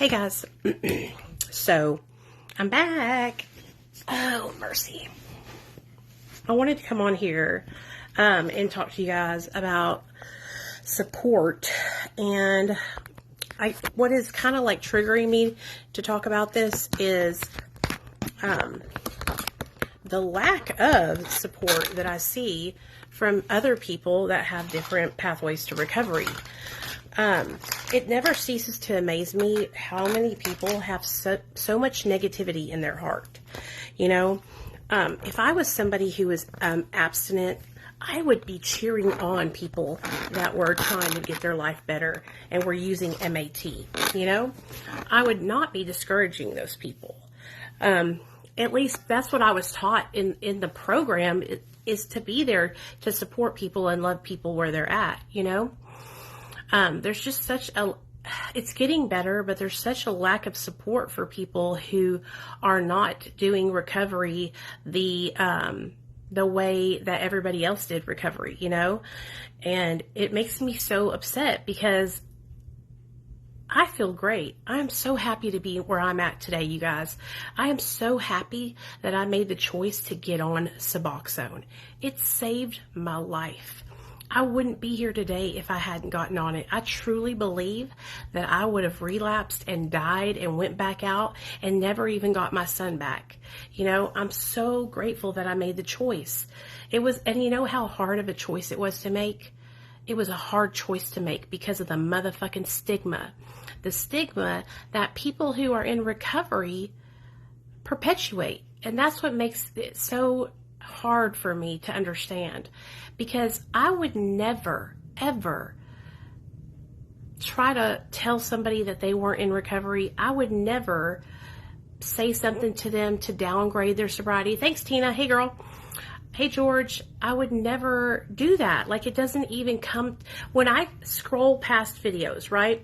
Hey guys, so I'm back. Oh, mercy. I wanted to come on here and talk to you guys about support, and what is kind of like triggering me to talk about this is the lack of support that I see from other people that have different pathways to recovery. It never ceases to amaze me how many people have so much negativity in their heart. You know, if I was somebody who was abstinent, I would be cheering on people that were trying to get their life better and were using MAT. You know, I would not be discouraging those people. At least that's what I was taught in the program, is to be there to support people and love people where they're at, you know. There's just it's getting better, but there's such a lack of support for people who are not doing recovery the way that everybody else did recovery, you know. And it makes me so upset because I feel great. I'm so happy to be where I'm at today, you guys. I am so happy that I made the choice to get on Suboxone. It saved my life. I wouldn't be here today if I hadn't gotten on it. I truly believe that I would have relapsed and died and went back out and never even got my son back. You know, I'm so grateful that I made the choice. And you know how hard of a choice it was to make? It was a hard choice to make because of the motherfucking stigma. The stigma that people who are in recovery perpetuate. And that's what makes it so hard for me to understand, because I would never, ever try to tell somebody that they weren't in recovery. I would never say something to them to downgrade their sobriety. Thanks, Tina. Hey, girl. Hey, George. I would never do that. Like, it doesn't even come when I scroll past videos, right?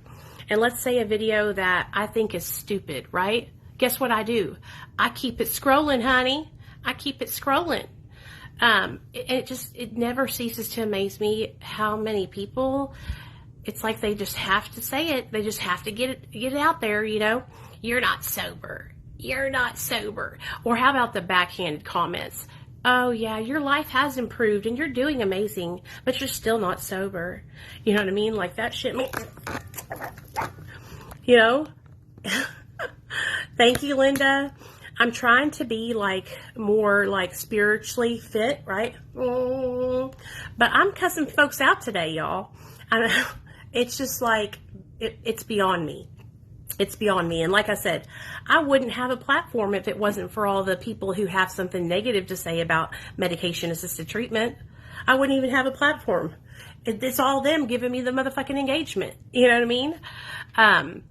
And let's say a video that I think is stupid, right? Guess what I do? I keep it scrolling, honey. I keep it scrolling. It never ceases to amaze me how many people, it's like they just have to say it. They just have to get it out there, you know. You're not sober. You're not sober. Or how about the backhanded comments? Oh yeah, your life has improved and you're doing amazing, but you're still not sober. You know what I mean? Like that shit. You know? Thank you, Linda. I'm trying to be more spiritually fit, right? But I'm cussing folks out today, y'all. It's just it's beyond me. It's beyond me. And like I said, I wouldn't have a platform if it wasn't for all the people who have something negative to say about medication-assisted treatment. I wouldn't even have a platform. It's all them giving me the motherfucking engagement. You know what I mean?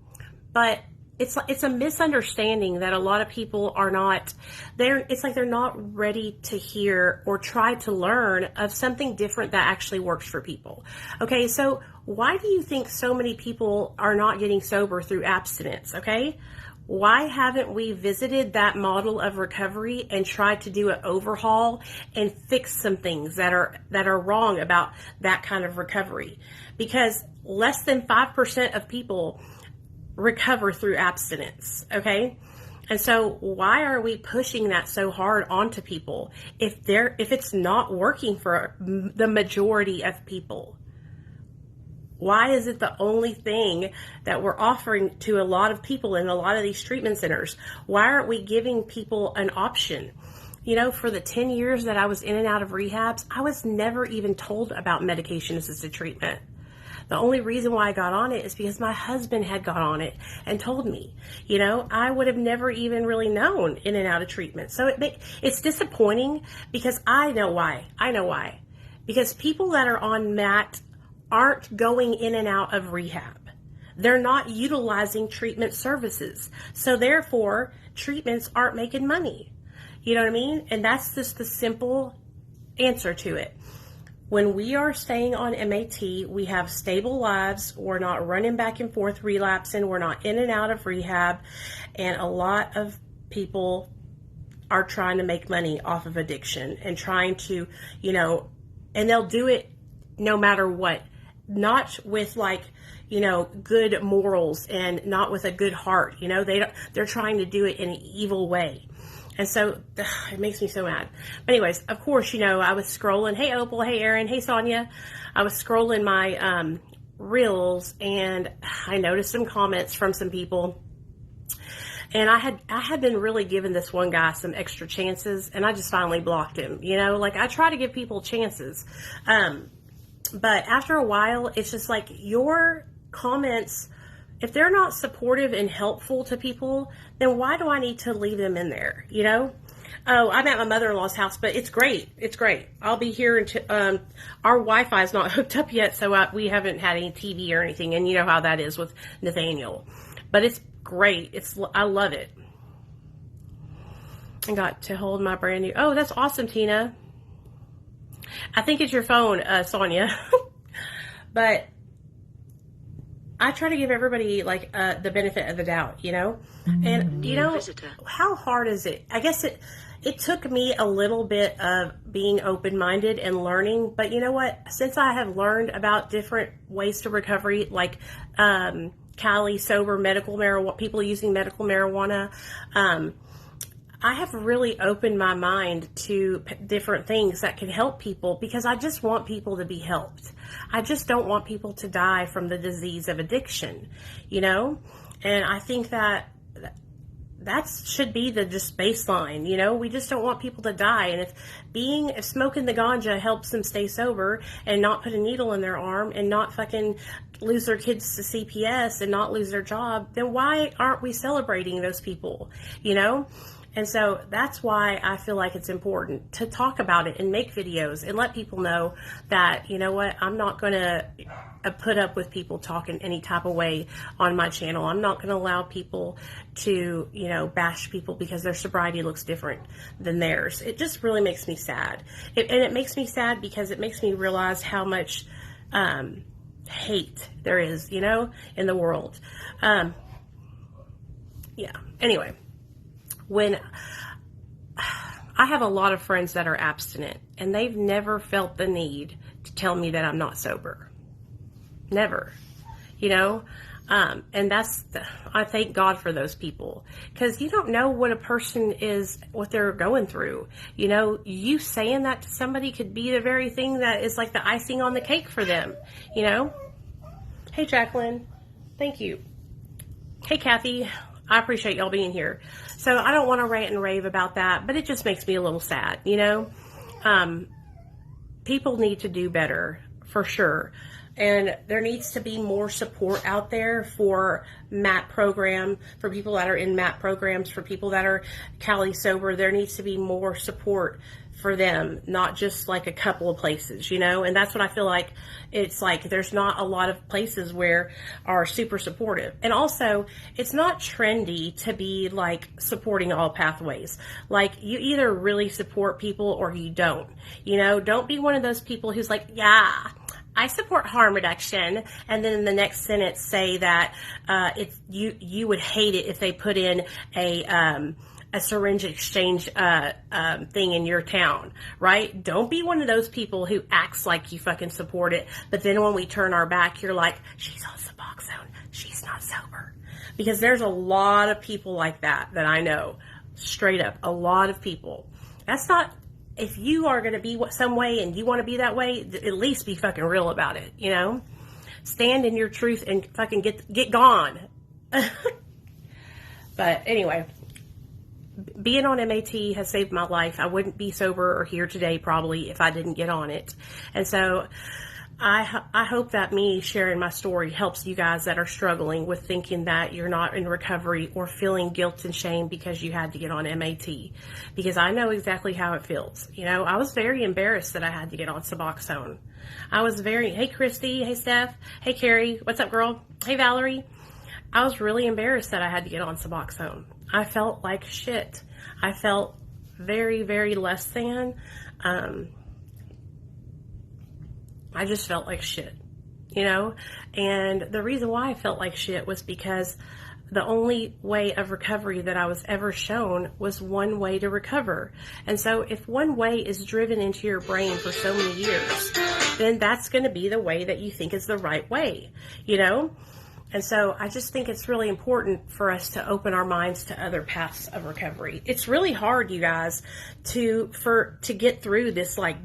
But it's a misunderstanding that a lot of people are not there. It's like they're not ready to hear or try to learn of something different that actually works for people. Okay, so why do you think so many people are not getting sober through abstinence? Okay, why haven't we visited that model of recovery and tried to do an overhaul and fix some things that are wrong about that kind of recovery? Because less than 5% of people recover through abstinence, okay? And so why are we pushing that so hard onto people if it's not working for the majority of people? Why is it the only thing that we're offering to a lot of people in a lot of these treatment centers? Why aren't we giving people an option? You know, for the 10 years that I was in and out of rehabs, I was never even told about medication-assisted treatment. The only reason why I got on it is because my husband had got on it and told me. You know, I would have never even really known in and out of treatment. So it's disappointing because I know why. Because people that are on MAT aren't going in and out of rehab. They're not utilizing treatment services. So therefore, treatments aren't making money. You know what I mean? And that's just the simple answer to it. When we are staying on MAT, we have stable lives. We're not running back and forth relapsing. We're not in and out of rehab. And a lot of people are trying to make money off of addiction and trying to, you know, and they'll do it no matter what. Not with good morals and not with a good heart. They're trying to do it in an evil way. And so it makes me so mad. But anyways, of course, I was scrolling. Hey, Opal. Hey, Erin. Hey, Sonia. I was scrolling my reels, and I noticed some comments from some people. And I had been really giving this one guy some extra chances, and I just finally blocked him. I try to give people chances. But after a while, it's just like your comments, if they're not supportive and helpful to people, then why do I need to leave them in there? Oh, I'm at my mother-in-law's house, but it's great. It's great. I'll be here until, our Wi-Fi is not hooked up yet, so we haven't had any TV or anything, and you know how that is with Nathaniel. But it's great. I love it. I got to hold my brand new, oh, that's awesome, Tina. I think it's your phone, Sonia. But I try to give everybody the benefit of the doubt, and how hard is it? I guess it took me a little bit of being open-minded and learning, but you know what? Since I have learned about different ways to recovery, like Cali sober medical marijuana, people using medical marijuana, I have really opened my mind to different things that can help people, because I just want people to be helped. I just don't want people to die from the disease of addiction, and I think that should be the just baseline. We just don't want people to die. And if smoking the ganja helps them stay sober and not put a needle in their arm and not fucking lose their kids to CPS and not lose their job, then why aren't we celebrating those people? And so that's why I feel like it's important to talk about it and make videos and let people know that, I'm not going to put up with people talking any type of way on my channel. I'm not going to allow people to, bash people because their sobriety looks different than theirs. It just really makes me sad. And it makes me sad because it makes me realize how much hate there is, in the world. Anyway. When I have a lot of friends that are abstinent, and they've never felt the need to tell me that I'm not sober. Never, and I thank God for those people, because you don't know what a person what they're going through. You saying that to somebody could be the very thing that is like the icing on the cake for them, Hey, Jacqueline. Thank you. Hey, Kathy. I appreciate y'all being here. So I don't want to rant and rave about that, but it just makes me a little sad, People need to do better, for sure. And there needs to be more support out there for MAT program, for people that are in MAT programs, for people that are Cali sober. There needs to be more support for them, not just like a couple of places, and that's what I feel like. It's like there's not a lot of places where are super supportive. And also, it's not trendy to be like supporting all pathways. Like, you either really support people or you don't. Don't be one of those people who's like, yeah, I support harm reduction, and then in the next sentence say that you would hate it if they put in a syringe exchange thing in your town, right? Don't be one of those people who acts like you fucking support it, but then when we turn our back, you're like, she's on Suboxone, she's not sober. Because there's a lot of people like that I know, straight up, a lot of people. That's not, if you are going to be some way and you want to be that way, at least be fucking real about it, Stand in your truth and fucking get gone. But anyway, being on MAT has saved my life. I wouldn't be sober or here today probably if I didn't get on it. And so I hope that me sharing my story helps you guys that are struggling with thinking that you're not in recovery or feeling guilt and shame because you had to get on MAT. Because I know exactly how it feels. I was very embarrassed that I had to get on Suboxone. Hey Christy, hey Steph, hey Carrie, what's up girl? Hey Valerie. I was really embarrassed that I had to get on Suboxone. I felt like shit. I felt very, very less than. I just felt like shit, and the reason why I felt like shit was because the only way of recovery that I was ever shown was one way to recover. And so if one way is driven into your brain for so many years, then that's going to be the way that you think is the right way, you know? And so I just think it's really important for us to open our minds to other paths of recovery. It's really hard, you guys, to get through this, like,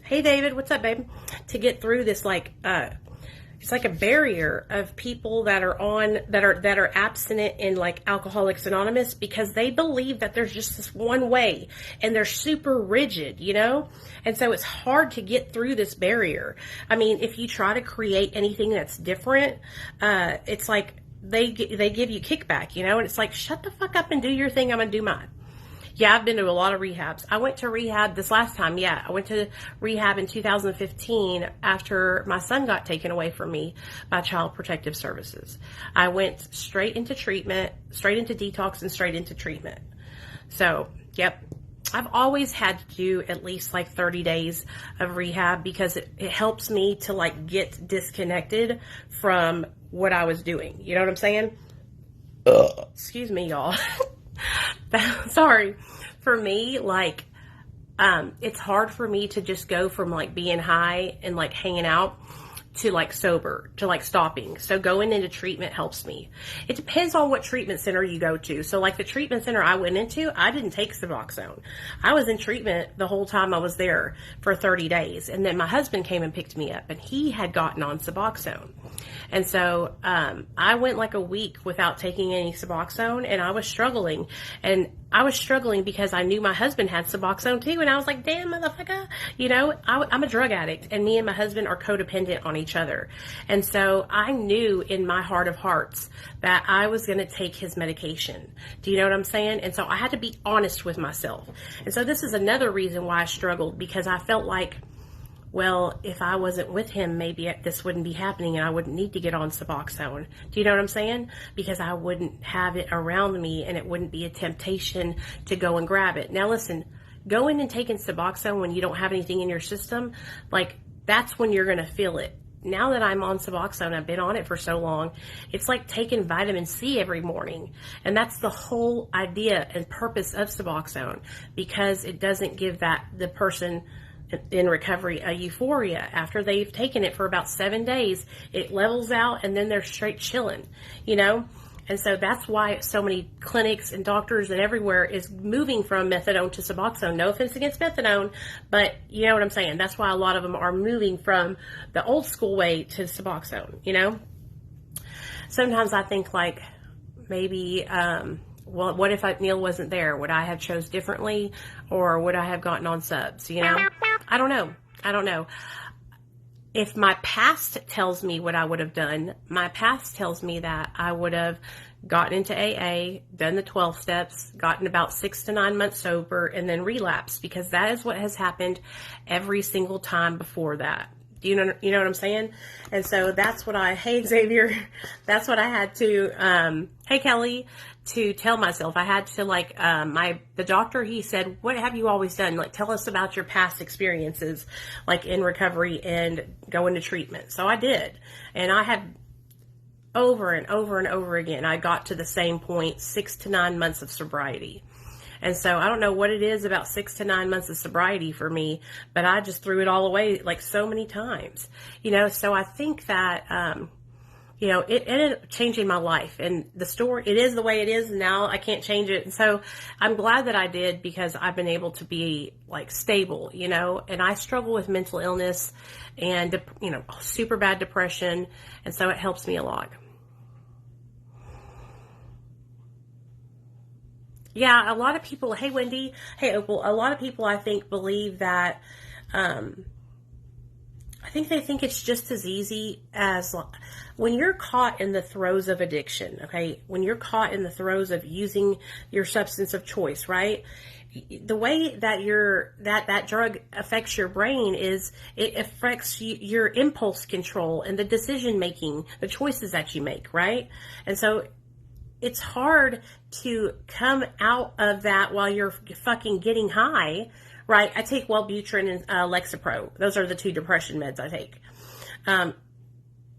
hey David, what's up, babe? To get through this, like, it's like a barrier of people that are abstinent in like Alcoholics Anonymous, because they believe that there's just this one way and they're super rigid, you know? And so it's hard to get through this barrier. I mean, if you try to create anything that's different, it's like they give you kickback, you know? And it's like, shut the fuck up and do your thing. I'm going to do mine. Yeah, I've been to a lot of rehabs. I went to rehab this last time. Yeah, I went to rehab in 2015 after my son got taken away from me by Child Protective Services. I went straight into treatment, straight into detox, and straight into treatment. So, yep. I've always had to do at least like 30 days of rehab because it helps me to like get disconnected from what I was doing. You know what I'm saying? Excuse me, y'all. Sorry. For me, like, it's hard for me to just go from like being high and like hanging out to like sober, to like stopping. So going into treatment helps me. It depends on what treatment center you go to. So like the treatment center I went into, I didn't take Suboxone. I was in treatment the whole time I was there for 30 days. And then my husband came and picked me up and he had gotten on Suboxone. And so, I went like a week without taking any Suboxone and I was struggling. And I was struggling because I knew my husband had Suboxone too. And I was like, damn, motherfucker. You know, I'm a drug addict and me and my husband are codependent on each other. And so I knew in my heart of hearts that I was going to take his medication. Do you know what I'm saying? And so I had to be honest with myself. And so this is another reason why I struggled, because I felt like, well, if I wasn't with him, maybe this wouldn't be happening and I wouldn't need to get on Suboxone. Do you know what I'm saying? Because I wouldn't have it around me and it wouldn't be a temptation to go and grab it. Now listen, going and taking Suboxone when you don't have anything in your system, like that's when you're going to feel it. Now that I'm on Suboxone, I've been on it for so long, it's like taking vitamin C every morning. And that's the whole idea and purpose of Suboxone, because it doesn't give the person in recovery a euphoria. After they've taken it for about 7 days, it levels out and then they're straight chilling, you know? And so that's why so many clinics and doctors and everywhere is moving from methadone to Suboxone. No offense against methadone, but you know what I'm saying? That's why a lot of them are moving from the old school way to Suboxone, you know? Sometimes I think like maybe, well, what if Neil wasn't there? Would I have chose differently, or would I have gotten on subs? You know, I don't know. If my past tells me what I would have done, my past tells me that I would have gotten into AA, done the 12 steps, gotten about 6 to 9 months sober, and then relapsed, because that is what has happened every single time before that. Do you know what I'm saying? And so that's what hey Xavier, that's what I had to, hey Kelly, to tell myself. I had to like, the doctor, he said, what have you always done? Like, tell us about your past experiences, like in recovery and going to treatment. So I did. And I had over and over and over again, I got to the same point, 6 to 9 months of sobriety. And so I don't know what it is about 6 to 9 months of sobriety for me, but I just threw it all away like so many times, you know? So I think that, you know, it ended up changing my life, and the story, it is the way it is. And now I can't change it. And so I'm glad that I did, because I've been able to be like stable, you know, and I struggle with mental illness and, you know, super bad depression. And so it helps me a lot. Yeah, a lot of people, hey Wendy, hey Opal, a lot of people I think believe that, I think they think it's just as easy as when you're caught in the throes of addiction, okay? When you're caught in the throes of using your substance of choice, right? The way that that drug affects your brain is it affects your impulse control and the decision making, the choices that you make, right? And so it's hard to come out of that while you're fucking getting high, right? I take Wellbutrin and Lexapro. Those are the 2 depression meds I take.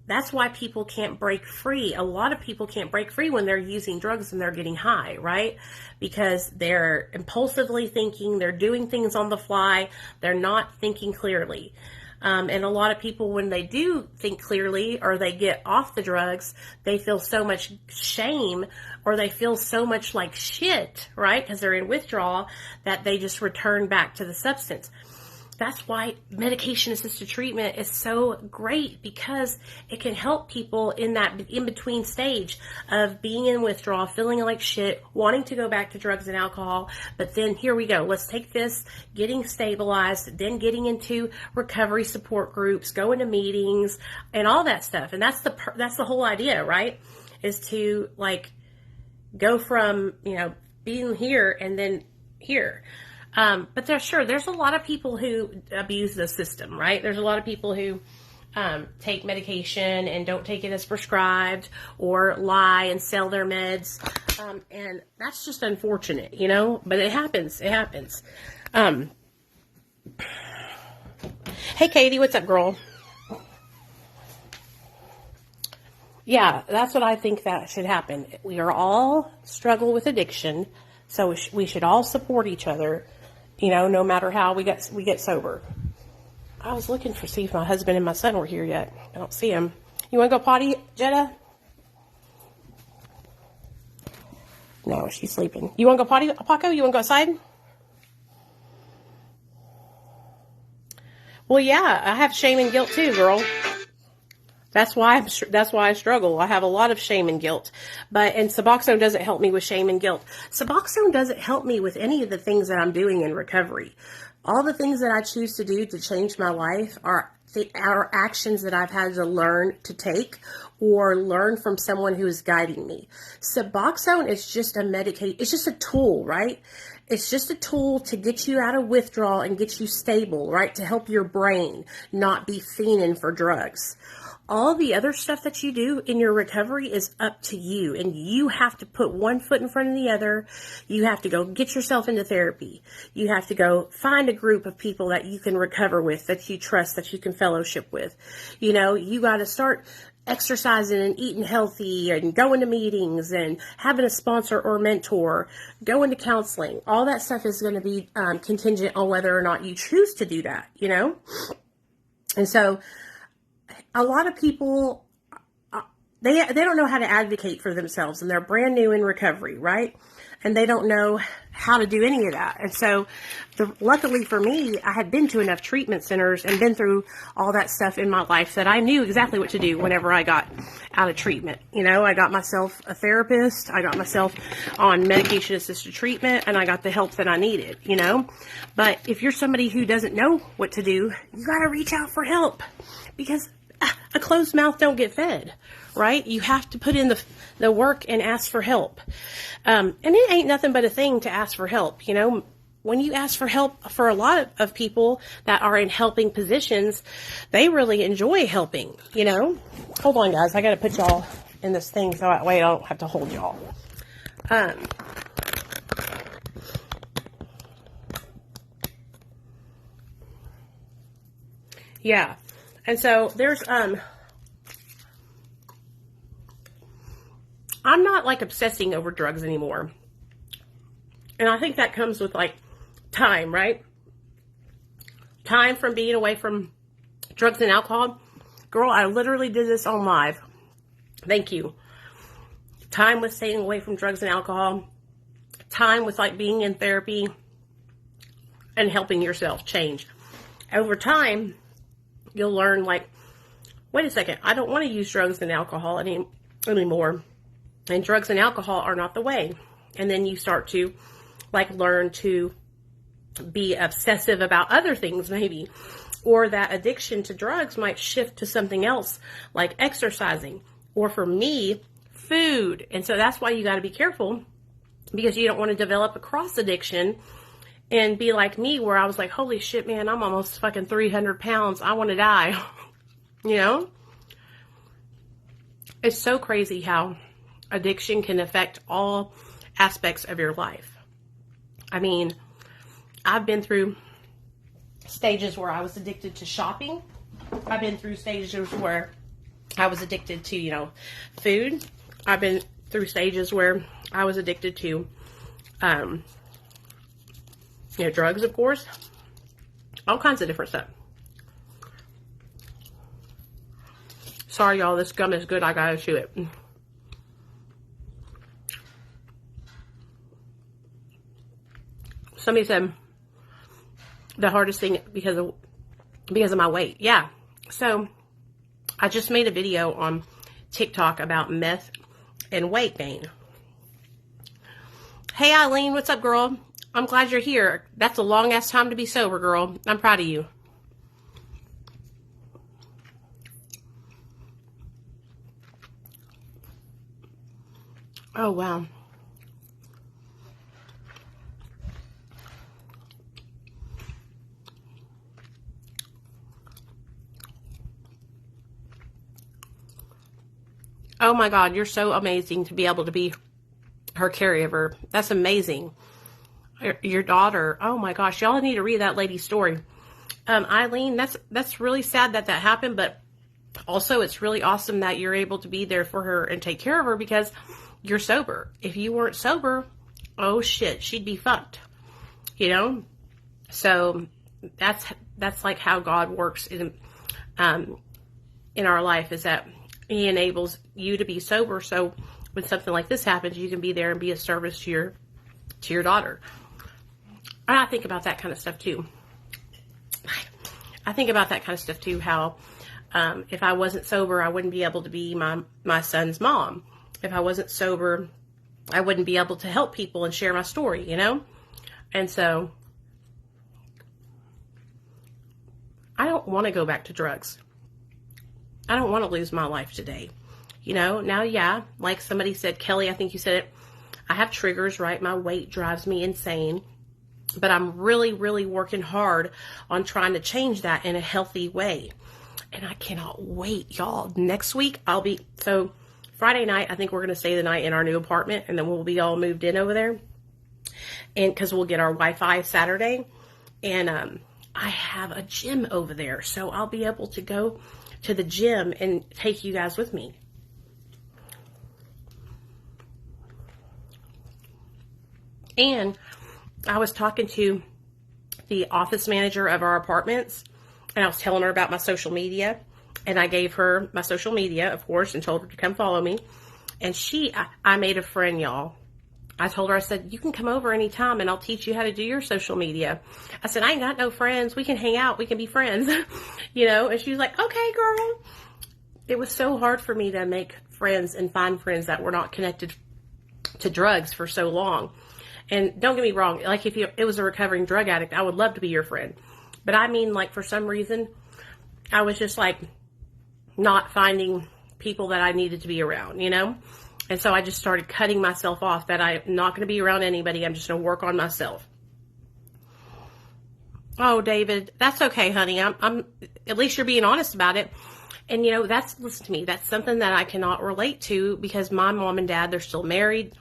That's why people can't break free. A lot of people can't break free when they're using drugs and they're getting high, right? Because they're impulsively thinking, they're doing things on the fly, they're not thinking clearly. And a lot of people, when they do think clearly or they get off the drugs, they feel so much shame or they feel so much like shit, right? Because they're in withdrawal that they just return back to the substance. That's why medication-assisted treatment is so great, because it can help people in that in-between stage of being in withdrawal, feeling like shit, wanting to go back to drugs and alcohol. But then here we go. Let's take this, getting stabilized, then getting into recovery support groups, going to meetings, and all that stuff. And that's the whole idea, right? Is to like go from, being here and then here. But there's a lot of people who abuse the system, right? There's a lot of people who take medication and don't take it as prescribed, or lie and sell their meds. And that's just unfortunate, but it happens. It happens. Hey, Katie, what's up, girl? Yeah, that's what I think that should happen. We are all struggle with addiction, so we should all support each other. No matter how we get sober. I was looking to see if my husband and my son were here yet. I don't see them. You want to go potty, Jetta? No, she's sleeping. You want to go potty, Paco? You want to go outside? Well, yeah, I have shame and guilt too, girl. That's why I struggle. I have a lot of shame and guilt. And Suboxone doesn't help me with shame and guilt. Suboxone doesn't help me with any of the things that I'm doing in recovery. All the things that I choose to do to change my life are actions that I've had to learn to take or learn from someone who is guiding me. Suboxone is just a medication. It's just a tool, right? It's just a tool to get you out of withdrawal and get you stable, right? To help your brain not be fiending for drugs. All the other stuff that you do in your recovery is up to you, and you have to put one foot in front of the other. You have to go get yourself into therapy. You have to go find a group of people that you can recover with, that you trust, that you can fellowship with. You got to start exercising and eating healthy and going to meetings and having a sponsor or mentor, going to counseling. All that stuff is going to be contingent on whether or not you choose to do that, And so a lot of people, they don't know how to advocate for themselves, and they're brand new in recovery, right? And they don't know how to do any of that. And so luckily for me, I had been to enough treatment centers and been through all that stuff in my life that I knew exactly what to do whenever I got out of treatment. I got myself a therapist, I got myself on medication-assisted treatment, and I got the help that I needed, But if you're somebody who doesn't know what to do, you got to reach out for help, because a closed mouth don't get fed, right? You have to put in the work and ask for help. And it ain't nothing but a thing to ask for help. When you ask for help, for a lot of people that are in helping positions, they really enjoy helping, Hold on, guys. I got to put y'all in this thing so that way I don't have to hold y'all. Yeah. And so there's, I'm not like obsessing over drugs anymore. And I think that comes with like time, right? Time from being away from drugs and alcohol. Girl, I literally did this on live. Thank you. Time with staying away from drugs and alcohol. Time with like being in therapy and helping yourself change. Over time, you'll learn like, wait a second, I don't want to use drugs and alcohol anymore. And drugs and alcohol are not the way. And then you start to like learn to be obsessive about other things maybe. Or that addiction to drugs might shift to something else like exercising. Or for me, food. And so that's why you got to be careful, because you don't want to develop a cross addiction and be like me, where I was like, holy shit, man, I'm almost fucking 300 pounds. I want to die. It's so crazy how addiction can affect all aspects of your life. I mean, I've been through stages where I was addicted to shopping. I've been through stages where I was addicted to, food. I've been through stages where I was addicted to, drugs, of course. All kinds of different stuff. Sorry, y'all. This gum is good. I gotta chew it. Somebody said the hardest thing because of my weight. Yeah. So I just made a video on TikTok about meth and weight gain. Hey, Eileen, what's up, girl? I'm glad you're here. That's a long ass time to be sober, girl. I'm proud of you. Oh, wow. Oh my God, you're so amazing to be able to be her caregiver. That's amazing. Your daughter, oh my gosh, y'all need to read that lady's story. Eileen, that's really sad that happened, but also it's really awesome that you're able to be there for her and take care of her because you're sober. If you weren't sober, oh shit, she'd be fucked, you know? So that's like how God works in our life, is that He enables you to be sober. So when something like this happens, you can be there and be a service to your daughter. And I think about that kind of stuff too. How if I wasn't sober, I wouldn't be able to be my son's mom. If I wasn't sober, I wouldn't be able to help people and share my story, you know? And so I don't want to go back to drugs. I don't want to lose my life today. You know, now, yeah, like somebody said, Kelly, I think you said it, I have triggers, right? My weight drives me insane. But I'm really, really working hard on trying to change that in a healthy way. And I cannot wait, y'all. Next week, so Friday night, I think we're going to stay the night in our new apartment. And then we'll be all moved in over there. And because we'll get our Wi-Fi Saturday. And I have a gym over there. So I'll be able to go to the gym and take you guys with me. And I was talking to the office manager of our apartments, and I was telling her about my social media, and I gave her my social media, of course, and told her to come follow me. And I made a friend, y'all. I told her, I said, you can come over anytime and I'll teach you how to do your social media. I said, I ain't got no friends. We can hang out. We can be friends, you know? And she was like, okay, girl. It was so hard for me to make friends and find friends that were not connected to drugs for so long. And don't get me wrong, like if it was a recovering drug addict, I would love to be your friend. But I mean, like, for some reason, I was just like not finding people that I needed to be around, you know? And so I just started cutting myself off, that I'm not going to be around anybody. I'm just going to work on myself. Oh, David, that's okay, honey. I'm at least you're being honest about it. And, you know, listen to me, that's something that I cannot relate to because my mom and dad, they're still married.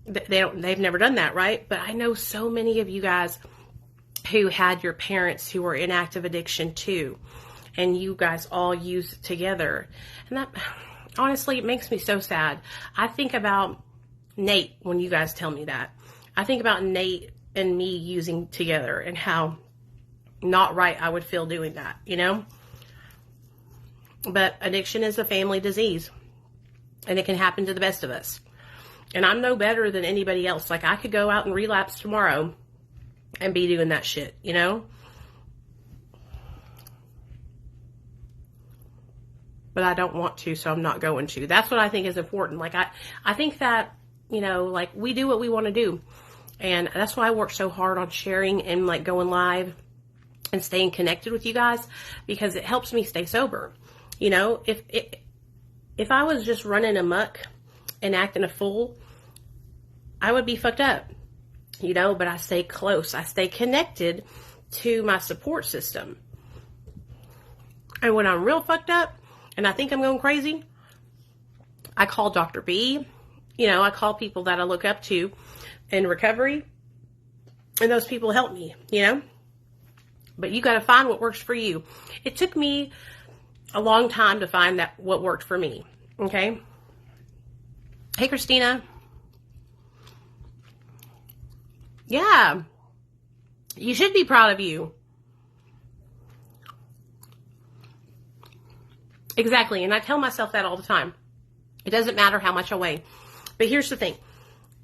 They've never done that, right? But I know so many of you guys who had your parents who were in active addiction too, and you guys all use together. And that, honestly, it makes me so sad. I think about Nate when you guys tell me that. I think about Nate and me using together and how not right I would feel doing that, you know? But addiction is a family disease, and it can happen to the best of us. And I'm no better than anybody else. Like, I could go out and relapse tomorrow and be doing that shit, you know? But I don't want to, so I'm not going to. That's what I think is important. Like, I think that, you know, like, we do what we want to do. And that's why I work so hard on sharing and, like, going live and staying connected with you guys, because it helps me stay sober. You know, if I was just running amok and acting a fool, I would be fucked up, you know, but I stay close. I stay connected to my support system. And when I'm real fucked up and I think I'm going crazy, I call Dr. B. You know, I call people that I look up to in recovery, and those people help me, you know. But you got to find what works for you. It took me a long time to find what worked for me, okay? Hey, Christina. Yeah. You should be proud of you. Exactly. And I tell myself that all the time. It doesn't matter how much I weigh. But here's the thing.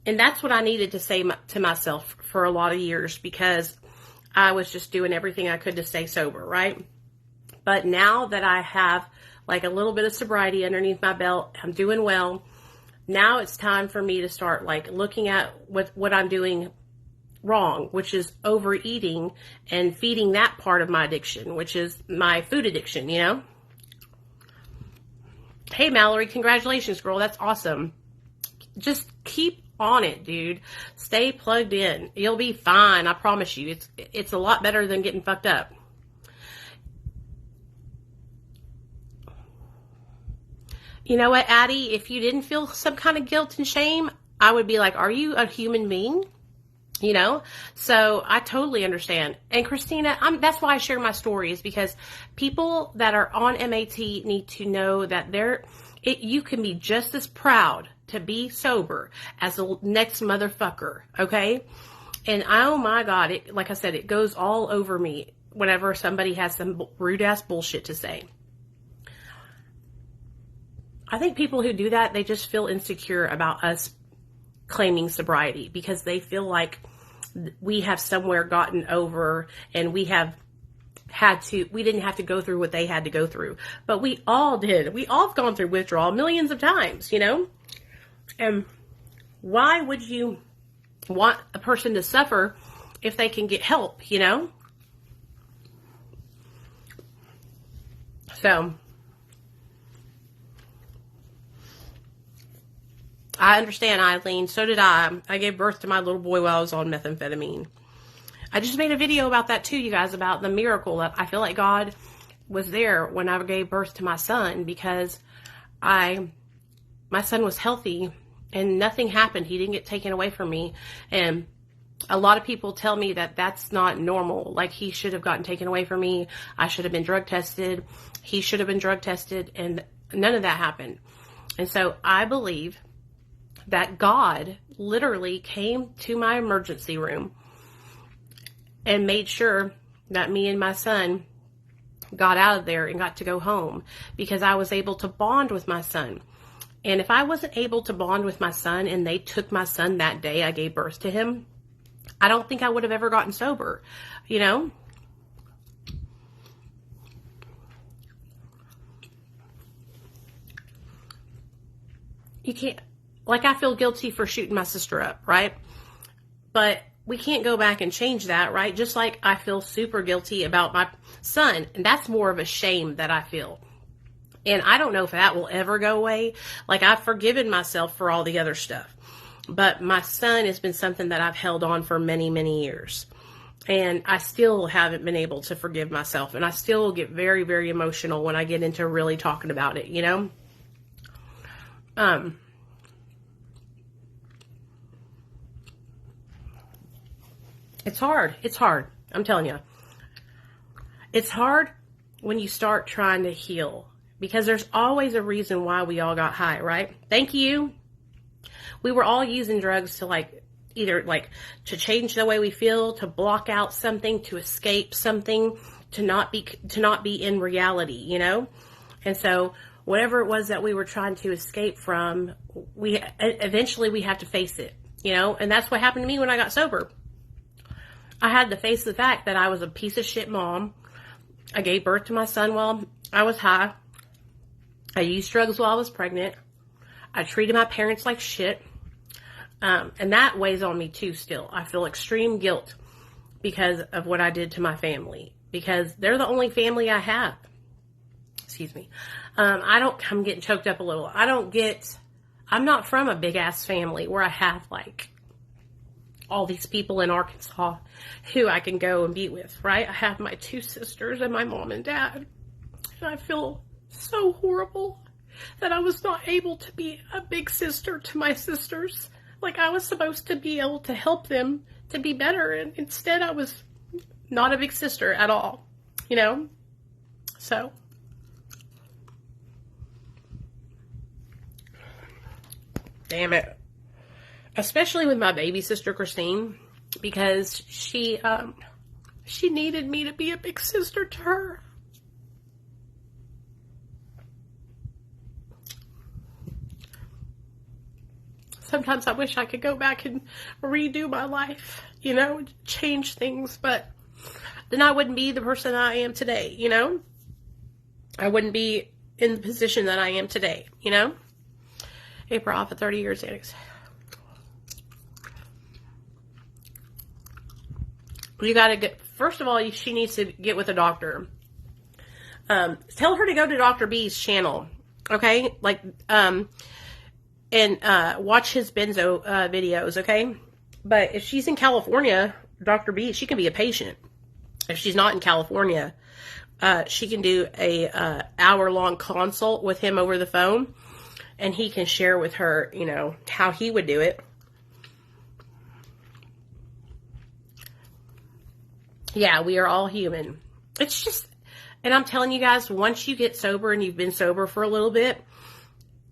And that's what I needed to say to myself for a lot of years, because I was just doing everything I could to stay sober, right? But now that I have like a little bit of sobriety underneath my belt, I'm doing well. Now it's time for me to start like looking at what I'm doing wrong, which is overeating and feeding that part of my addiction, which is my food addiction, you know? Hey, Mallory, congratulations, girl. That's awesome. Just keep on it, dude. Stay plugged in. You'll be fine. I promise you. It's a lot better than getting fucked up. You know what, Addie? If you didn't feel some kind of guilt and shame, I would be like, are you a human being? You know? So I totally understand. And Christina, that's why I share my stories, because people that are on MAT need to know that you can be just as proud to be sober as the next motherfucker, okay? And oh my God, like I said, it goes all over me whenever somebody has some rude ass bullshit to say. I think people who do that, they just feel insecure about us claiming sobriety, because they feel like we have somewhere gotten over and we didn't have to go through what they had to go through. But we all did. We all have gone through withdrawal millions of times, you know? And why would you want a person to suffer if they can get help, you know? So I understand, Eileen. So did I. I gave birth to my little boy while I was on methamphetamine. I just made a video about that too, you guys, about the miracle that I feel like God was there when I gave birth to my son, because my son was healthy and nothing happened. He didn't get taken away from me. And a lot of people tell me that that's not normal. Like, he should have gotten taken away from me. I should have been drug tested. He should have been drug tested, and none of that happened. And so I believe that God literally came to my emergency room and made sure that me and my son got out of there and got to go home, because I was able to bond with my son. And if I wasn't able to bond with my son and they took my son that day I gave birth to him, I don't think I would have ever gotten sober, you know? You can't, like, I feel guilty for shooting my sister up, right? But we can't go back and change that, right? Just like I feel super guilty about my son, and that's more of a shame that I feel. And I don't know if that will ever go away. Like, I've forgiven myself for all the other stuff, but my son has been something that I've held on for many, many years. And I still haven't been able to forgive myself. And I still get very, very emotional when I get into really talking about it, you know? It's hard. It's hard. I'm telling you. It's hard when you start trying to heal, because there's always a reason why we all got high, right? Thank you. We were all using drugs to either to change the way we feel, to block out something, to escape something, to not be in reality, you know? And so whatever it was that we were trying to escape from, eventually we have to face it, you know? And that's what happened to me when I got sober. I had to face the fact that I was a piece of shit mom. I gave birth to my son while I was high. I used drugs while I was pregnant. I treated my parents like shit. And that weighs on me too still. I feel extreme guilt because of what I did to my family, because they're the only family I have. Excuse me. I'm getting choked up a little. I'm not from a big ass family where I have all these people in Arkansas who I can go and be with, right? I have my 2 sisters and my mom and dad. And I feel so horrible that I was not able to be a big sister to my sisters. Like, I was supposed to be able to help them to be better, and instead I was not a big sister at all, you know? So damn it. Especially with my baby sister, Christine, because she needed me to be a big sister to her. Sometimes I wish I could go back and redo my life, you know, change things, but then I wouldn't be the person I am today, you know? I wouldn't be in the position that I am today, you know? April off of 30 years, Annex. You gotta get, first of all, she needs to get with a doctor. Tell her to go to Dr. B's channel, okay? Like, and watch his benzo videos, okay? But if she's in California, Dr. B, she can be a patient. If she's not in California, she can do a hour-long consult with him over the phone, and he can share with her, you know, how he would do it. Yeah, we are all human. It's just, and I'm telling you guys, once you get sober and you've been sober for a little bit,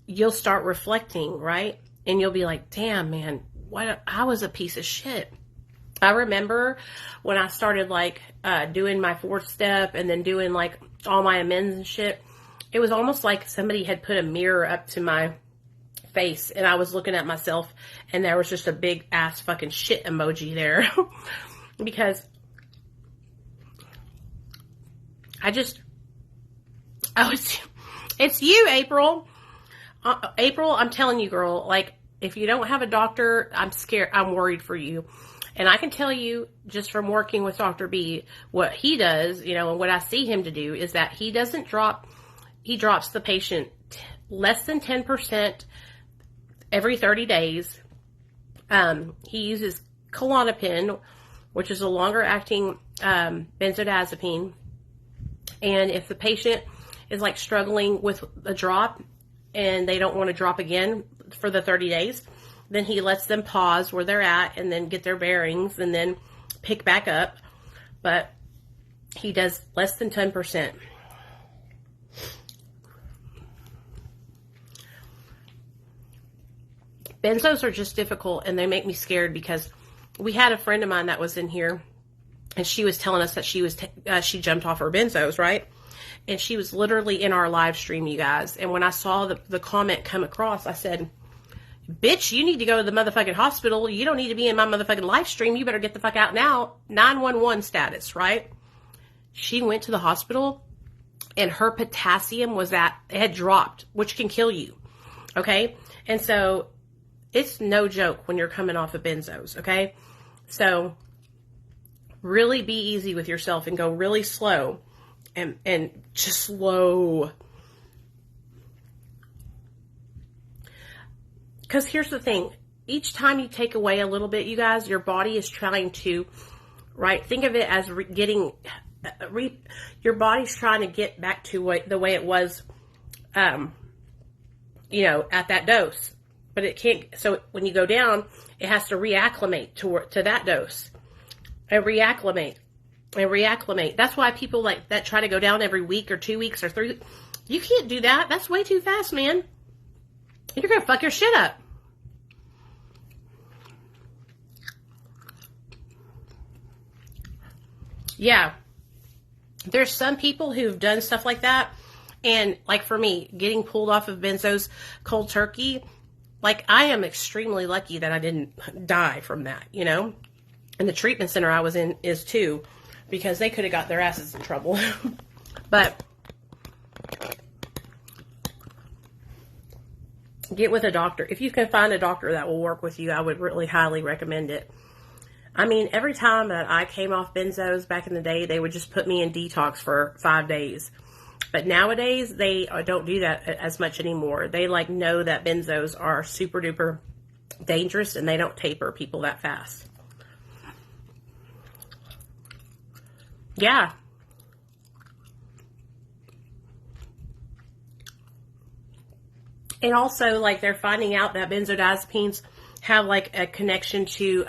you'll start reflecting, right? And you'll be like, damn, man, I was a piece of shit. I remember when I started like doing my 4th step and then doing like all my amends and shit, it was almost like somebody had put a mirror up to my face and I was looking at myself and there was just a big ass fucking shit emoji there. Because it's you, April. April, I'm telling you, girl, like, if you don't have a doctor, I'm scared. I'm worried for you. And I can tell you, just from working with Dr. B, what he does, you know, and what I see him to do is that he drops the patient less than 10% every 30 days. He uses Klonopin, which is a longer acting benzodiazepine. And if the patient is like struggling with a drop and they don't want to drop again for the 30 days, then he lets them pause where they're at and then get their bearings and then pick back up. But he does less than 10%. Benzos are just difficult and they make me scared because we had a friend of mine that was in here and she was telling us that she jumped off her benzos, right? And she was literally in our live stream, you guys. And when I saw the comment come across, I said, bitch, you need to go to the motherfucking hospital. You don't need to be in my motherfucking live stream. You better get the fuck out now. 911 status, right? She went to the hospital and her potassium it had dropped, which can kill you. Okay? And so it's no joke when you're coming off of benzos, okay? So really be easy with yourself and go really slow and just slow. Because here's the thing. Each time you take away a little bit, you guys, your body is trying to, right? Think of it as your body's trying to get back to the way it was, you know, at that dose. But it can't, so when you go down, it has to reacclimate to that dose. And reacclimate. And reacclimate. That's why people like that try to go down every week or 2 weeks or 3 weeks. You can't do that. That's way too fast, man. You're going to fuck your shit up. Yeah. There's some people who've done stuff like that. And like for me, getting pulled off of benzos cold turkey, like I am extremely lucky that I didn't die from that, you know? And the treatment center I was in is too, because they could have got their asses in trouble. But get with a doctor. If you can find a doctor that will work with you, I would really highly recommend it. I mean, every time that I came off benzos back in the day, they would just put me in detox for 5 days. But nowadays, they don't do that as much anymore. They like know that benzos are super duper dangerous and they don't taper people that fast. Yeah. And also, like, they're finding out that benzodiazepines have, like, a connection to,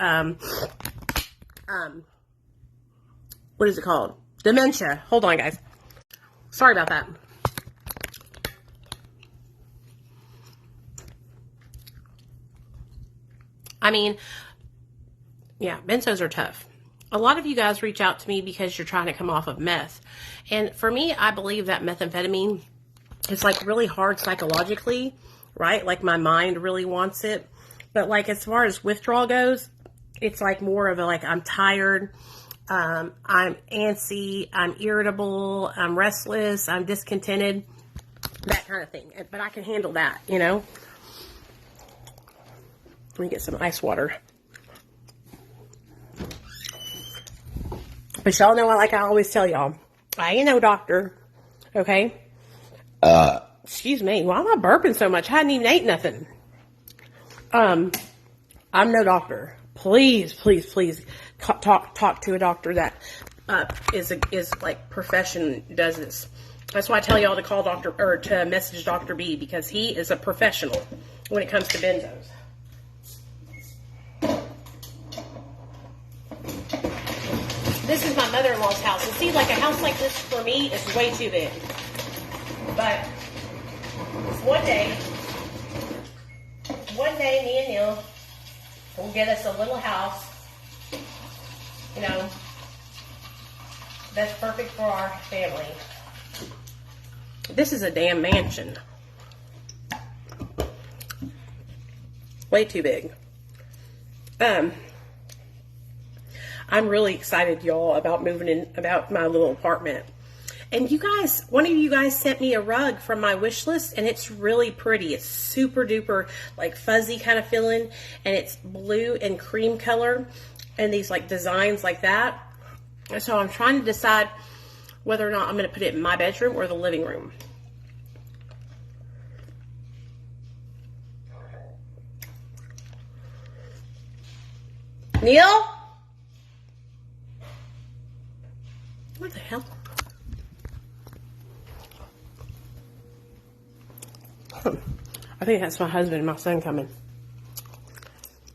what is it called? Dementia. Hold on, guys. Sorry about that. I mean, yeah, benzos are tough. A lot of you guys reach out to me because you're trying to come off of meth. And for me, I believe that methamphetamine is like really hard psychologically, right? Like my mind really wants it. But like as far as withdrawal goes, it's like more of a like I'm tired, I'm antsy, I'm irritable, I'm restless, I'm discontented, that kind of thing. But I can handle that, you know. Let me get some ice water. But y'all know, like I always tell y'all, I ain't no doctor, okay? Excuse me, why am I burping so much? I hadn't even ate nothing. I'm no doctor. Please, please, please talk to a doctor that is like profession does this. That's why I tell y'all to call doctor or to message Dr. B, because he is a professional when it comes to benzos. This is my mother-in-law's house. And see, like a house like this for me is way too big. But one day, me and Neil will get us a little house, you know, that's perfect for our family. This is a damn mansion. Way too big. I'm really excited, y'all, about moving in, about my little apartment. And you guys, one of you guys sent me a rug from my wish list, and it's really pretty. It's super duper, like fuzzy kind of feeling, and it's blue and cream color, and these like designs like that. And so I'm trying to decide whether or not I'm going to put it in my bedroom or the living room. Neil? What the hell? I think that's my husband and my son coming.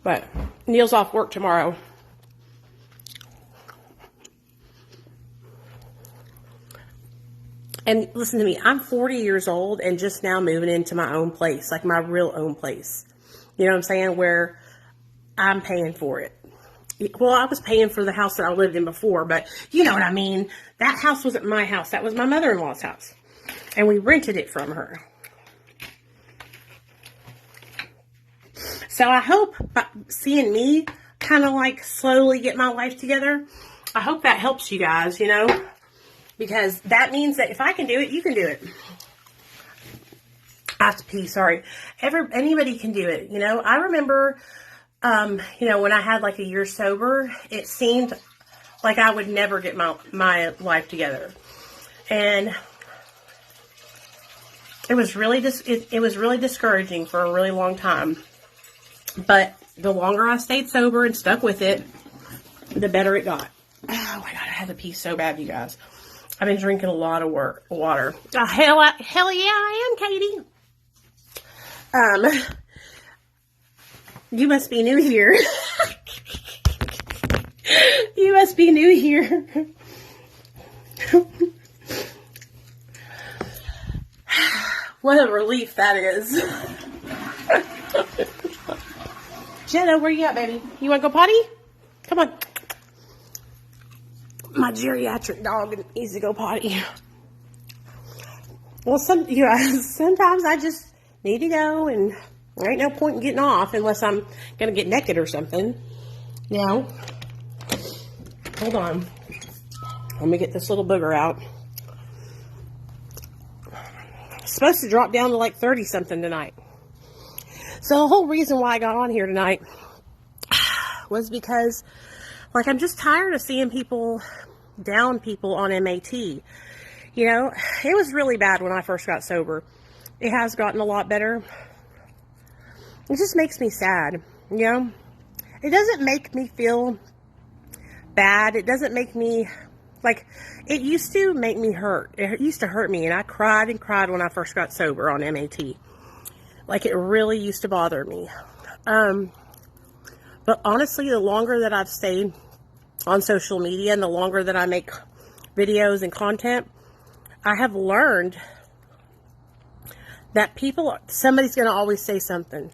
But Neil's off work tomorrow. And listen to me, I'm 40 years old and just now moving into my own place, like my real own place. You know what I'm saying? Where I'm paying for it. Well, I was paying for the house that I lived in before, but you know what I mean. That house wasn't my house. That was my mother-in-law's house. And we rented it from her. So I hope by seeing me kind of like slowly get my life together, I hope that helps you guys, you know. Because that means that if I can do it, you can do it. I have to pee, sorry. Anybody can do it, you know. I remember... you know, when I had like a year sober, it seemed like I would never get my life together. And it was really it was really discouraging for a really long time. But the longer I stayed sober and stuck with it, the better it got. Oh my God, I had to pee so bad, you guys. I've been drinking a lot of water. Oh, hell yeah, I am, Katie. You must be new here. You must be new here. What a relief that is. Jenna, where you at, baby? You want to go potty? Come on. My geriatric dog needs to go potty. Well, sometimes I just need to go, and there ain't no point in getting off unless I'm going to get naked or something. You know? Hold on. Let me get this little booger out. It's supposed to drop down to like 30-something tonight. So the whole reason why I got on here tonight was because, like, I'm just tired of seeing people down people on MAT. You know, it was really bad when I first got sober. It has gotten a lot better. It just makes me sad, you know? It doesn't make me feel bad. It doesn't make me, like, it used to make me hurt. It used to hurt me, and I cried and cried when I first got sober on MAT. Like, it really used to bother me. But honestly, the longer that I've stayed on social media and the longer that I make videos and content, I have learned that somebody's going to always say something.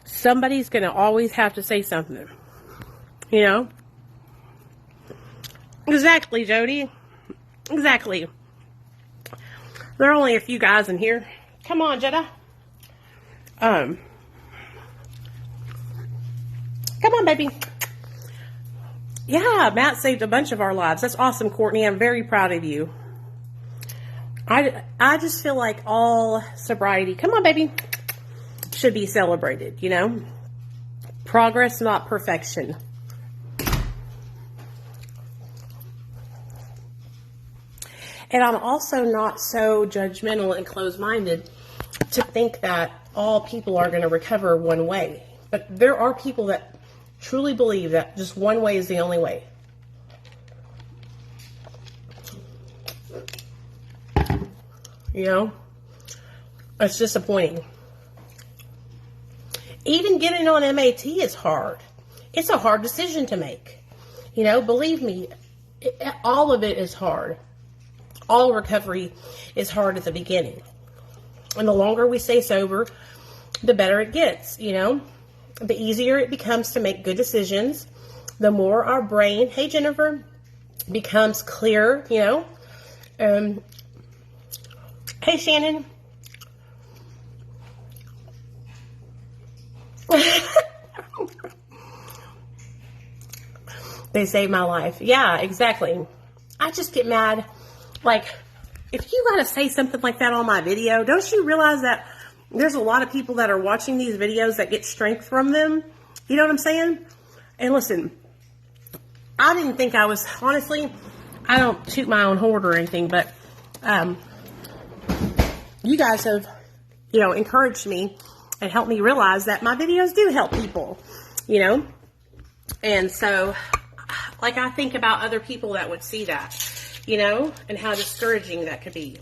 Somebody's going to always have to say something. You know? Exactly, Jody. Exactly. There are only a few guys in here. Come on, Jetta. Come on, baby. Yeah, Matt saved a bunch of our lives. That's awesome, Courtney. I'm very proud of you. I just feel like all sobriety, come on, baby, should be celebrated, you know? Progress, not perfection. And I'm also not so judgmental and closed-minded to think that all people are going to recover one way. But there are people that truly believe that just one way is the only way. You know? It's disappointing. Even getting on MAT is hard. It's a hard decision to make. You know, believe me, all of it is hard. All recovery is hard at the beginning. And the longer we stay sober, the better it gets, you know. The easier it becomes to make good decisions. The more our brain, hey Jennifer, becomes clear, you know. Hey Shannon. They saved my life. Yeah, exactly. I just get mad. Like, if you gotta say something like that on my video, don't you realize that there's a lot of people that are watching these videos that get strength from them? You know what I'm saying? And listen, I didn't think I was, honestly, I don't toot my own horn or anything, but you guys have, you know, encouraged me and helped me realize that my videos do help people, you know? And so, like, I think about other people that would see that, you know, and how discouraging that could be.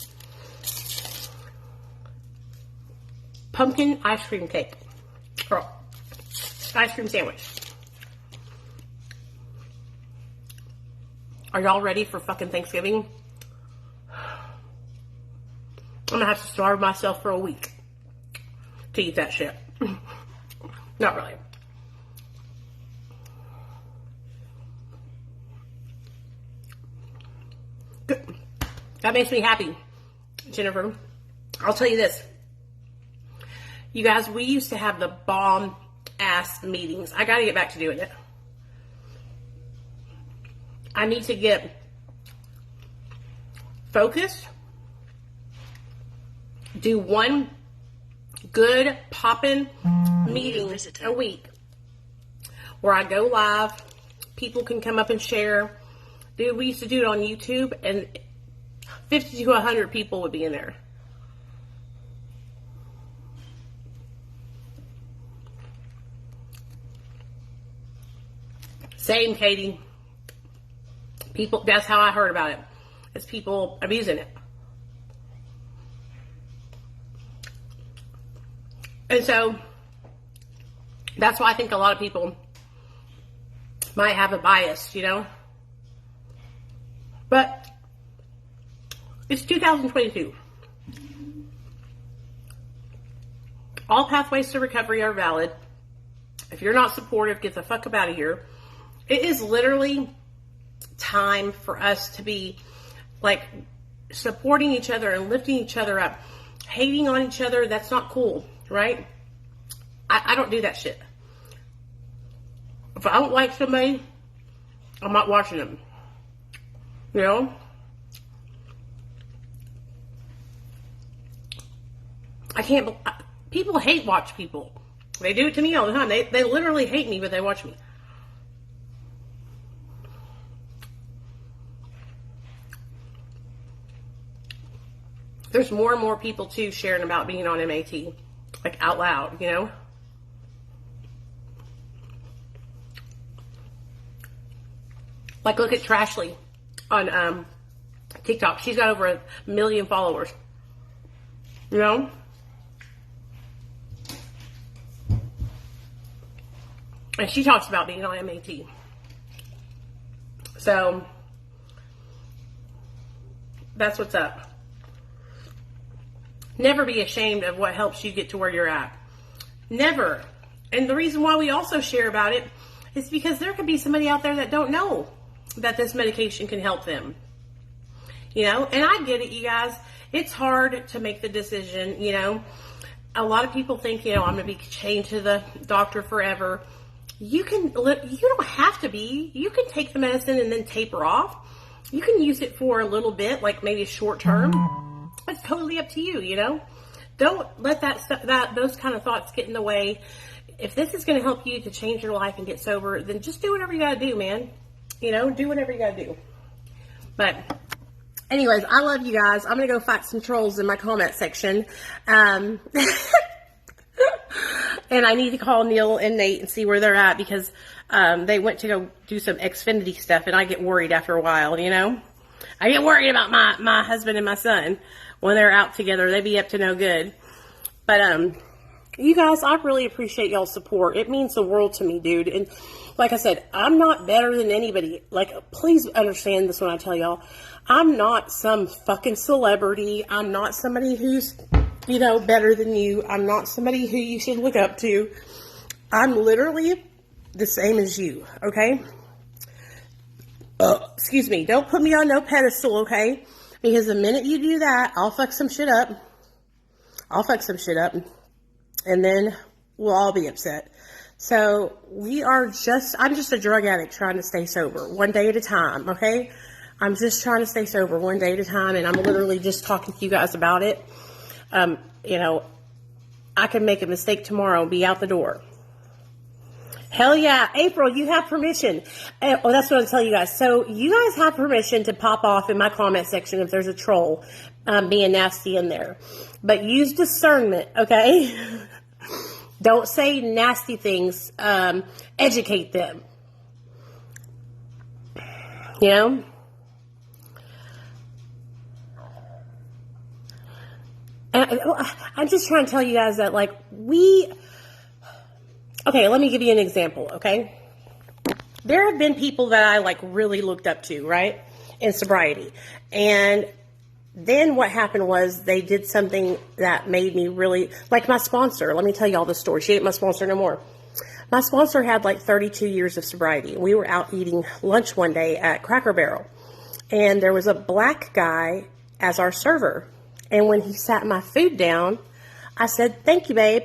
Pumpkin ice cream cake. Or ice cream sandwich. Are y'all ready for fucking Thanksgiving? I'm gonna have to starve myself for a week to eat that shit. Not really. Good. That makes me happy, Jennifer. I'll tell you this. You guys, we used to have the bomb ass meetings. I gotta get back to doing it. I need to get focused. Do one good poppin' meeting a week where I go live. People can come up and share. Dude, we used to do it on YouTube, and 50 to 100 people would be in there. Same, Katie. People, that's how I heard about it. It's people abusing it. And so, that's why I think a lot of people might have a bias, you know? But, it's 2022. All pathways to recovery are valid. If you're not supportive, get the fuck up out of here. It is literally time for us to be, like, supporting each other and lifting each other up. Hating on each other, that's not cool, right? I don't do that shit. If I don't like somebody, I'm not watching them. You know? I can't, people hate watch people. They do it to me all the time. They literally hate me, but they watch me. There's more and more people, too, sharing about being on MAT. Like, out loud, you know? Like, look at Trashly on TikTok. She's got over 1 million followers. You know? And she talks about being on MAT. So, that's what's up. Never be ashamed of what helps you get to where you're at. Never. And the reason why we also share about it is because there could be somebody out there that don't know that this medication can help them. You know, and I get it, you guys. It's hard to make the decision, you know. A lot of people think, you know, I'm going to be chained to the doctor forever. you don't have to be. You can take the medicine and then taper off. You can use it for a little bit, like maybe a short term. It's totally up to you, you know? Don't let those kind of thoughts get in the way. If this is going to help you to change your life and get sober, then just do whatever you got to do, man. You know, do whatever you got to do. But anyways, I love you guys. I'm going to go fight some trolls in my comment section. And I need to call Neil and Nate and see where they're at, because they went to go do some Xfinity stuff, and I get worried after a while, you know? I get worried about my husband and my son when they're out together. They be up to no good. But you guys, I really appreciate y'all's support. It means the world to me, dude. And like I said, I'm not better than anybody. Like, please understand this when I tell y'all. I'm not some fucking celebrity. I'm not somebody who's, you know, better than you. I'm not somebody who you should look up to. I'm literally the same as you, okay? Excuse me. Don't put me on no pedestal, okay? Because the minute you do that, I'll fuck some shit up. And then we'll all be upset. So I'm just a drug addict trying to stay sober one day at a time, okay? I'm just trying to stay sober one day at a time, and I'm literally just talking to you guys about it. You know, I can make a mistake tomorrow and be out the door. Hell yeah. April, you have permission. Oh, that's what I'll tell you guys. So you guys have permission to pop off in my comment section if there's a troll being nasty in there. But use discernment, okay? Don't say nasty things. Educate them. You know? And I'm just trying to tell you guys that, like, okay, let me give you an example, okay? There have been people that I, like, really looked up to, right, in sobriety. And then what happened was they did something that made me really, like my sponsor. Let me tell you all the story. She ain't my sponsor no more. My sponsor had, like, 32 years of sobriety. We were out eating lunch one day at Cracker Barrel. And there was a black guy as our server. And when he sat my food down, I said, "Thank you, babe."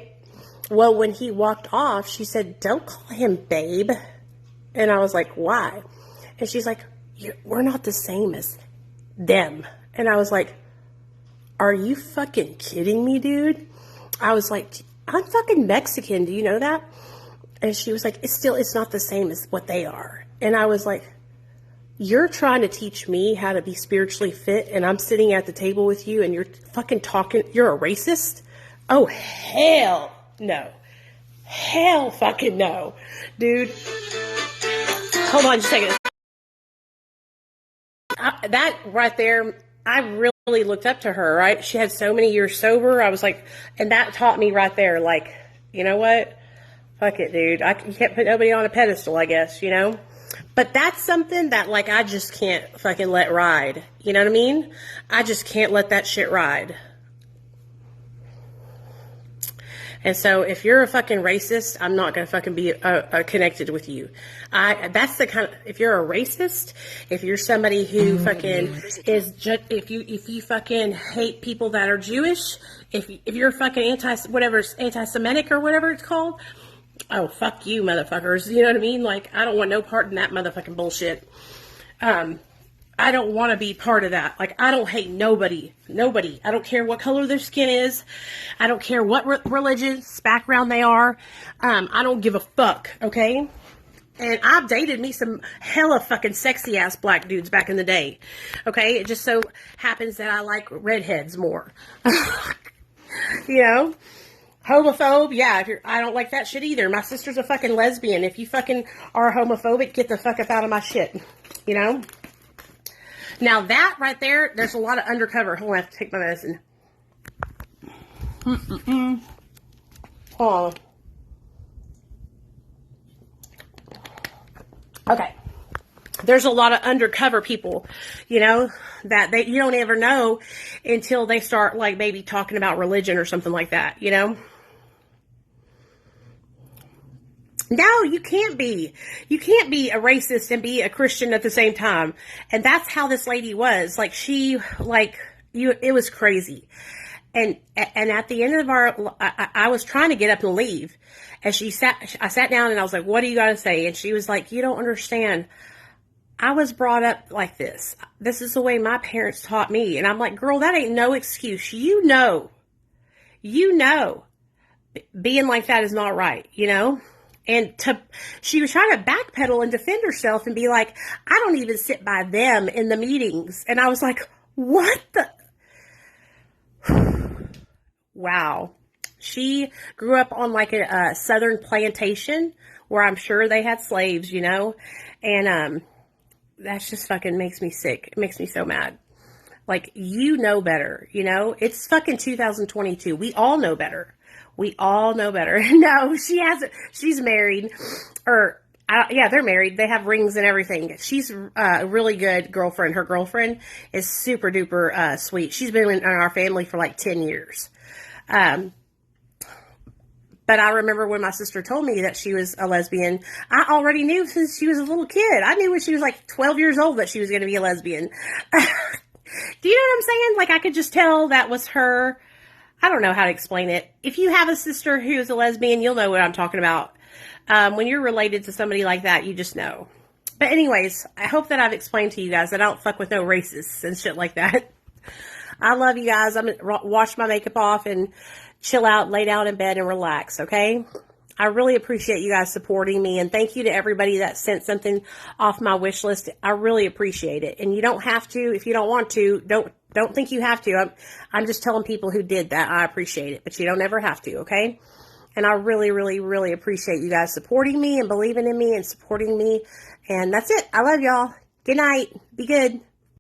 Well, when he walked off, she said, "Don't call him babe." And I was like, "Why?" And she's like, "We're not the same as them." And I was like, "Are you fucking kidding me, dude?" I was like, "I'm fucking Mexican. Do you know that?" And she was like, it's not the same as what they are." And I was like, "You're trying to teach me how to be spiritually fit, and I'm sitting at the table with you, and you're fucking talking, you're a racist?" Oh, hell no. Hell fucking no. Dude. Hold on just a second. That right there, I really looked up to her, right? She had so many years sober. I was like, and that taught me right there, like, you know what? Fuck it, dude. You can't put nobody on a pedestal, I guess, you know? But that's something that, like, I just can't fucking let ride. You know what I mean? I just can't let that shit ride. And so if you're a fucking racist, I'm not going to fucking be connected with you. That's the kind of, if you're a racist, if you're somebody who fucking if you fucking hate people that are Jewish, if you're fucking anti-Semitic or whatever it's called, oh, fuck you, motherfuckers. You know what I mean? Like, I don't want no part in that motherfucking bullshit. I don't want to be part of that. Like, I don't hate nobody. Nobody. I don't care what color their skin is. I don't care what religious background they are. I don't give a fuck, okay? And I've dated me some hella fucking sexy ass black dudes back in the day, okay? It just so happens that I like redheads more. You know? Homophobe, yeah, I don't like that shit either. My sister's a fucking lesbian. If you fucking are homophobic, get the fuck up out of my shit. You know? Now that right there, there's a lot of undercover. Hold on, I have to take my medicine. Hold on. Okay. There's a lot of undercover people, you know, that you don't ever know until they start, like, maybe talking about religion or something like that, you know? No, you can't be. You can't be a racist and be a Christian at the same time. And that's how this lady was. Like, it was crazy. And at the end of I was trying to get up and leave. And I sat down and I was like, what do you got to say? And she was like, you don't understand. I was brought up like this. This is the way my parents taught me. And I'm like, girl, that ain't no excuse. You know, being like that is not right, you know? And she was trying to backpedal and defend herself and be like, I don't even sit by them in the meetings. And I was like, what the? Wow. She grew up on like a southern plantation where I'm sure they had slaves, you know? And that just fucking makes me sick. It makes me so mad. Like, you know better, you know? It's fucking 2022. We all know better. We all know better. No, she hasn't. She's married. Yeah, they're married. They have rings and everything. She's a really good girlfriend. Her girlfriend is super duper sweet. She's been in our family for like 10 years. But I remember when my sister told me that she was a lesbian, I already knew since she was a little kid. I knew when she was like 12 years old that she was going to be a lesbian. Do you know what I'm saying? Like, I could just tell that was her. I don't know how to explain it. If you have a sister who's a lesbian, you'll know what I'm talking about. When you're related to somebody like that, you just know. But anyways, I hope that I've explained to you guys that I don't fuck with no racists and shit like that. I love you guys. I'm going to wash my makeup off and chill out, lay down in bed and relax, okay? I really appreciate you guys supporting me, and thank you to everybody that sent something off my wish list. I really appreciate it. And you don't have to, if you don't want to, don't think you have to. I'm just telling people who did that I appreciate it, but you don't ever have to, okay? And I really, really, really appreciate you guys supporting me and believing in me and supporting me. And that's it. I love y'all. Good night. Be good.